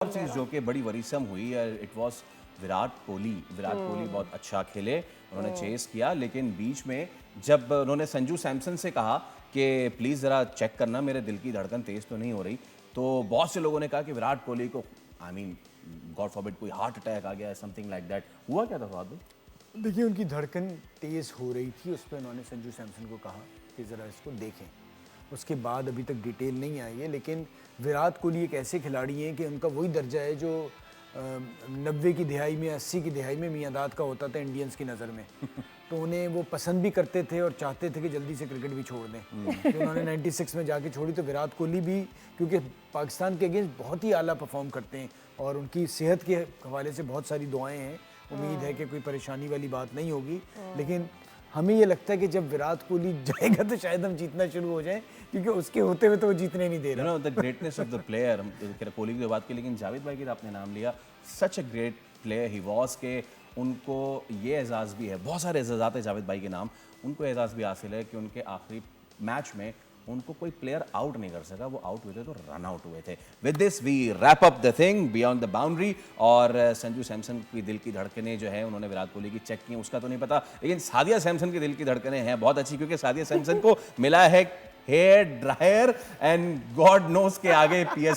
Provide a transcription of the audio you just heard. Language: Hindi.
और चीज़ जो कि बड़ी वरीसम हुई, इट वाज विराट कोहली बहुत अच्छा खेले, उन्होंने चेस किया, लेकिन बीच में जब उन्होंने संजू सैमसन से कहा कि प्लीज़ ज़रा चेक करना मेरे दिल की धड़कन तेज़ तो नहीं हो रही, तो बहुत से लोगों ने कहा कि विराट कोहली को आई मीन गॉड फॉरबिड कोई हार्ट अटैक आ गया, समथिंग लाइक दैट। हुआ क्या था फवाद भाई? देखिए, उनकी धड़कन तेज़ हो रही थी, उस पर उन्होंने संजू सैमसन को कहा कि ज़रा इसको देखें। उसके बाद अभी तक डिटेल नहीं आई है, लेकिन विराट कोहली एक ऐसे खिलाड़ी हैं कि उनका वही दर्जा है जो 90 की दिहाई में, 80 की दिहाई में मियाँदाद का होता था इंडियंस की नज़र में। तो उन्हें वो पसंद भी करते थे और चाहते थे कि जल्दी से क्रिकेट भी छोड़ दें। तो उन्होंने 96 में जाके छोड़ी, तो विराट कोहली भी क्योंकि पाकिस्तान के अगेंस्ट बहुत ही आला परफॉर्म करते हैं और उनकी सेहत के हवाले से बहुत सारी दुआएं हैं। उम्मीद है कि कोई परेशानी वाली बात नहीं होगी, लेकिन हमें ये लगता है कि जब विराट कोहली जाएगा तो शायद हम जीतना शुरू हो जाए, क्योंकि उसके होते हुए तो वो जीतने नहीं दे यू रहा। Know the greatness of the player, हम कोहली की बात की, लेकिन जावेद भाई की तो आपने नाम लिया, such a great player he was के उनको ये एजाज़ भी है, बहुत सारे एजाज़ात है जावेद भाई के नाम, उनको एजाज़ भी हासिल है कि उनके आखिरी मैच में उनको कोई प्लेयर आउट नहीं कर सका, वो आउट हुए थे तो रन आउट हुए थे। With this we wrap up the thing beyond the boundary. और संजू सैमसन की दिल की धड़कनें जो है उन्होंने विराट कोहली की चेक की, उसका तो नहीं पता, लेकिन सादिया सैमसन की दिल की धड़कनें हैं बहुत अच्छी, क्योंकि सादिया सैमसन को मिला है hair dryer and God knows के आगे PSL